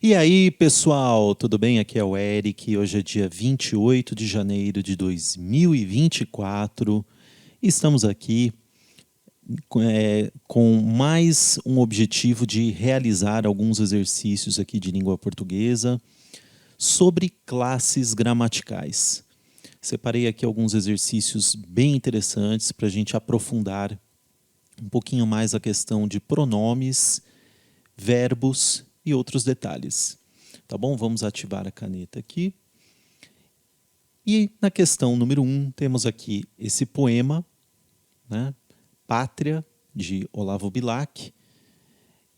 E aí, pessoal, tudo bem? Aqui é o Eric. Hoje é dia 28 de janeiro de 2024. Estamos aqui com mais um objetivo de realizar alguns exercícios aqui de língua portuguesa sobre classes gramaticais. Separei aqui alguns exercícios bem interessantes para a gente aprofundar um pouquinho mais a questão de pronomes, verbos e outros detalhes. Tá bom? Vamos ativar a caneta aqui. E na questão número 1, temos aqui esse poema, né? Pátria, de Olavo Bilac.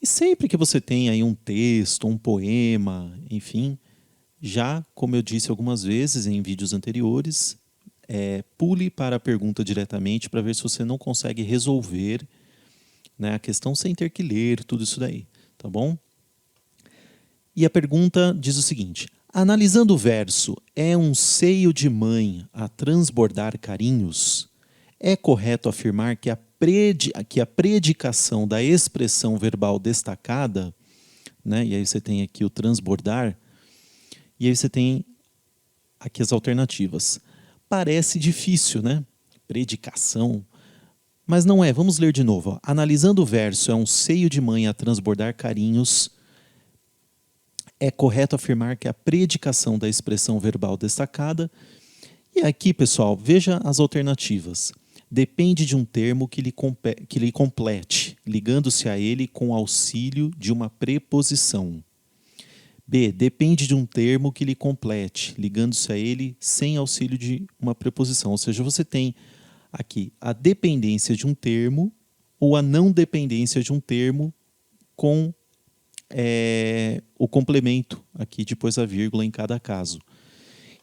E sempre que você tem aí um texto, um poema, enfim, já, como eu disse algumas vezes em vídeos anteriores, pule para a pergunta diretamente para ver se você não consegue resolver, né, a questão sem ter que ler tudo isso daí, tá bom? E a pergunta diz o seguinte: analisando o verso, é um seio de mãe a transbordar carinhos? É correto afirmar que a predicação da expressão verbal destacada, né, e aí você tem aqui o transbordar, e aí você tem aqui as alternativas. Parece difícil, né? Predicação. Mas não é. Vamos ler de novo. Ó. Analisando o verso, é um seio de mãe a transbordar carinhos. É correto afirmar que a predicação da expressão verbal destacada. E aqui, pessoal, veja as alternativas. Depende de um termo que lhe complete, ligando-se a ele com auxílio de uma preposição. B. Depende de um termo que lhe complete, ligando-se a ele sem auxílio de uma preposição. Ou seja, você tem aqui a dependência de um termo ou a não dependência de um termo com o complemento aqui depois a vírgula em cada caso.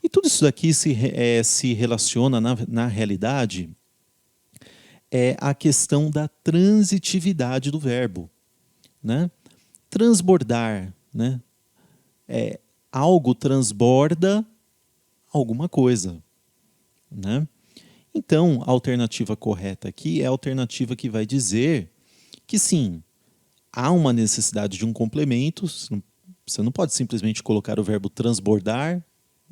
E tudo isso daqui se relaciona, na realidade, a questão da transitividade do verbo, né? Transbordar, né? Algo transborda alguma coisa, né? Então, a alternativa correta aqui é a alternativa que vai dizer que sim, há uma necessidade de um complemento. Você não pode simplesmente colocar o verbo transbordar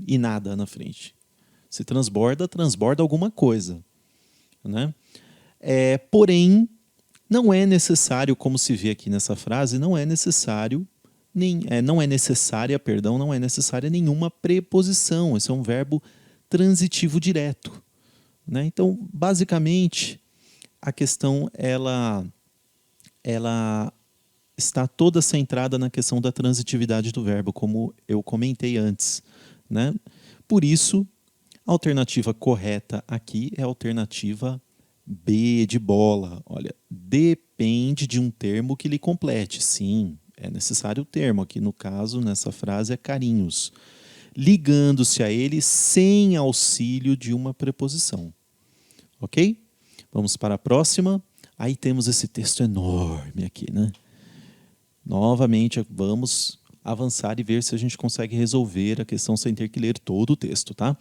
e nada na frente. Se transborda, transborda alguma coisa, né? Porém, não é necessário, como se vê aqui nessa frase, não é necessária nenhuma preposição. Esse é um verbo transitivo direto, né? Então, basicamente, a questão ela está toda centrada na questão da transitividade do verbo, como eu comentei antes, né? Por isso, a alternativa correta aqui é a alternativa B de bola. Olha, depende de um termo que lhe complete. Sim, é necessário o termo. Aqui no caso, nessa frase, é carinhos. Ligando-se a ele sem auxílio de uma preposição. Ok? Vamos para a próxima. Aí temos esse texto enorme aqui, né? Novamente, vamos avançar e ver se a gente consegue resolver a questão sem ter que ler todo o texto, tá?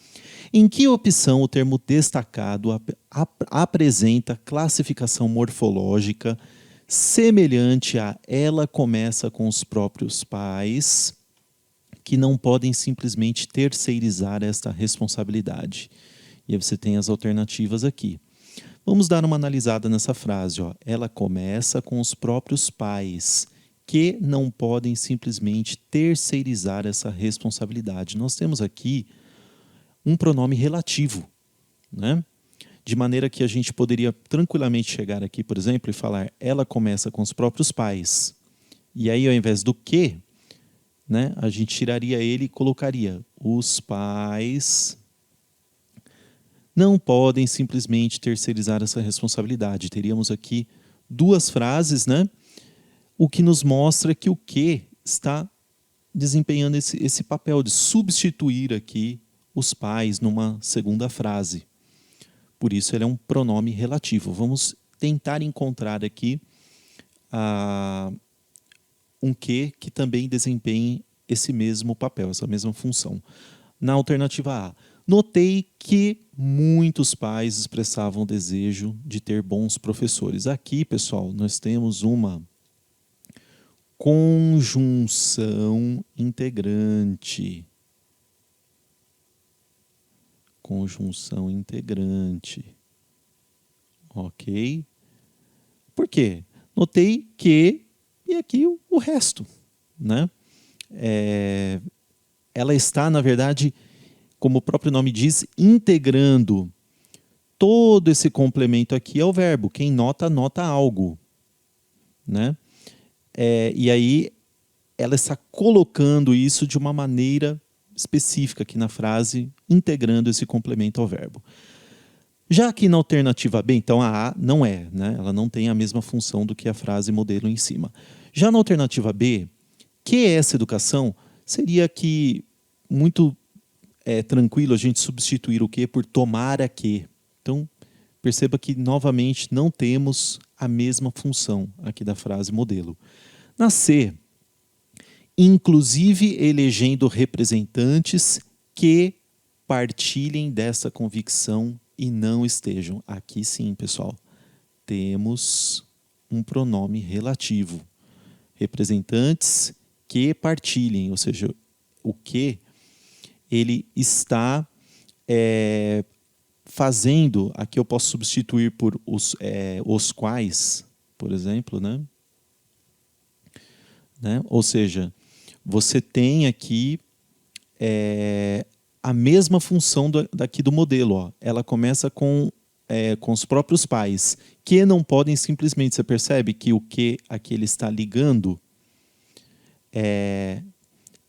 Em que opção o termo destacado apresenta classificação morfológica semelhante a ela começa com os próprios pais, que não podem simplesmente terceirizar esta responsabilidade? E aí você tem as alternativas aqui. Vamos dar uma analisada nessa frase. Ó. Ela começa com os próprios pais, que não podem simplesmente terceirizar essa responsabilidade. Nós temos aqui um pronome relativo, né? De maneira que a gente poderia tranquilamente chegar aqui, por exemplo, e falar ela começa com os próprios pais. E aí, ao invés do que, né, a gente tiraria ele e colocaria os pais não podem simplesmente terceirizar essa responsabilidade. Teríamos aqui duas frases, né? O que nos mostra que o que está desempenhando esse papel de substituir aqui os pais numa segunda frase. Por isso ele é um pronome relativo. Vamos tentar encontrar aqui um que também desempenhe esse mesmo papel, essa mesma função. Na alternativa A, notei que muitos pais expressavam o desejo de ter bons professores. Aqui, pessoal, nós temos conjunção integrante. Conjunção integrante. Ok? Por quê? Notei que, e aqui o resto, né? Ela está, na verdade, como o próprio nome diz, integrando todo esse complemento aqui ao verbo. Quem nota, nota algo, né? E aí ela está colocando isso de uma maneira específica aqui na frase, integrando esse complemento ao verbo. Já aqui na alternativa B, então a A não é, né? Ela não tem a mesma função do que a frase modelo em cima. Já na alternativa B, que é essa educação, seria que muito tranquilo a gente substituir o que por tomara que. Então, perceba que, novamente, não temos a mesma função aqui da frase modelo. Na C, inclusive elegendo representantes que partilhem dessa convicção e não estejam. Aqui sim, pessoal, temos um pronome relativo. Representantes que partilhem, ou seja, o que ele está fazendo, aqui eu posso substituir por os quais, por exemplo, né? Ou seja, você tem aqui a mesma função daqui do modelo. Ó. Ela começa com os próprios pais, que não podem simplesmente, você percebe que o que aqui ele está ligando,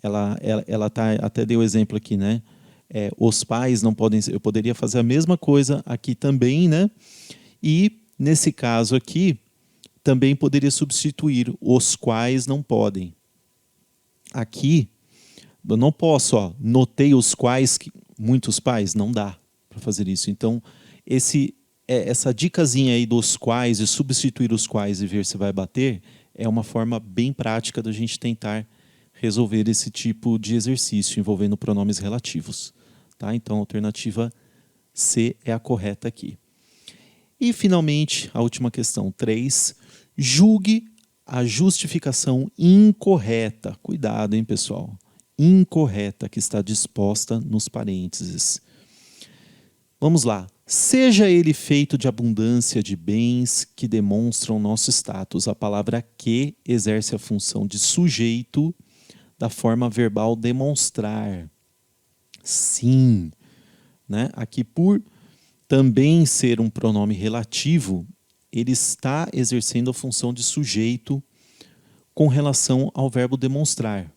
ela tá, até deu exemplo aqui, né? Os pais não podem, eu poderia fazer a mesma coisa aqui também, né? E nesse caso aqui, também poderia substituir os quais não podem. Aqui, eu não posso, ó, notei os quais, muitos pais, não dá para fazer isso. Então, essa dicasinha aí dos quais, e substituir os quais e ver se vai bater, é uma forma bem prática da gente tentar resolver esse tipo de exercício envolvendo pronomes relativos. Tá? Então, a alternativa C é a correta aqui. E, finalmente, a última questão, 3. Julgue a justificação incorreta. Cuidado, hein, pessoal? Incorreta que está disposta nos parênteses. Vamos lá. Seja ele feito de abundância de bens que demonstram nosso status. A palavra que exerce a função de sujeito da forma verbal demonstrar. Sim. Né? Aqui, por também ser um pronome relativo, ele está exercendo a função de sujeito com relação ao verbo demonstrar.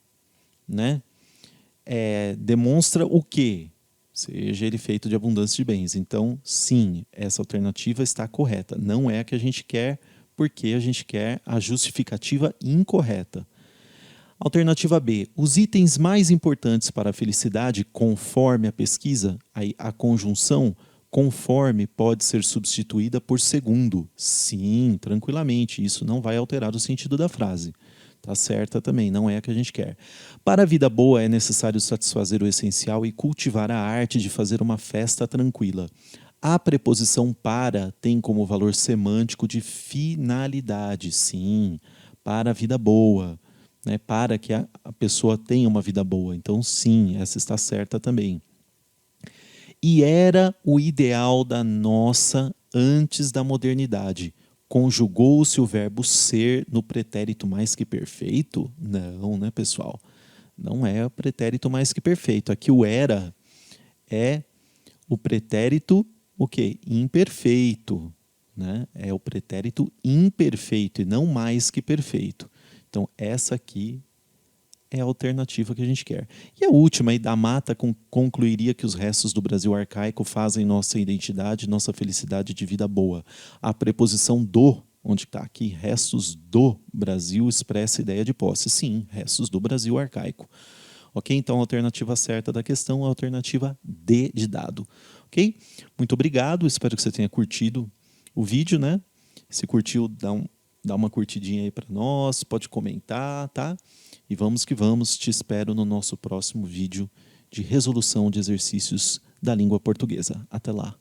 Né? Demonstra o quê? Seja ele feito de abundância de bens. Então, sim, essa alternativa está correta. Não é a que a gente quer, porque a gente quer a justificativa incorreta. Alternativa B. Os itens mais importantes para a felicidade, conforme a pesquisa, a conjunção conforme pode ser substituída por segundo. Sim, tranquilamente. Isso não vai alterar o sentido da frase. Tá certa também, não é a que a gente quer. Para a vida boa é necessário satisfazer o essencial e cultivar a arte de fazer uma festa tranquila. A preposição para tem como valor semântico de finalidade. Sim, para a vida boa. Né, para que a pessoa tenha uma vida boa. Então, sim, essa está certa também. E era o ideal da nossa antes da modernidade. Conjugou-se o verbo ser no pretérito mais que perfeito? Não, né, pessoal? Não é o pretérito mais que perfeito. Aqui o era é o pretérito o quê? Imperfeito. Né? É o pretérito imperfeito e não mais que perfeito. Então, essa aqui é a alternativa que a gente quer. E a última, aí, da mata, concluiria que os restos do Brasil arcaico fazem nossa identidade, nossa felicidade de vida boa. A preposição do, onde está aqui, restos do Brasil, expressa a ideia de posse. Sim, restos do Brasil arcaico. Ok? Então, a alternativa certa da questão é a alternativa D de dado. Ok? Muito obrigado, espero que você tenha curtido o vídeo, né? Se curtiu, dá uma curtidinha aí para nós, pode comentar, tá? E vamos que vamos, te espero no nosso próximo vídeo de resolução de exercícios da língua portuguesa. Até lá!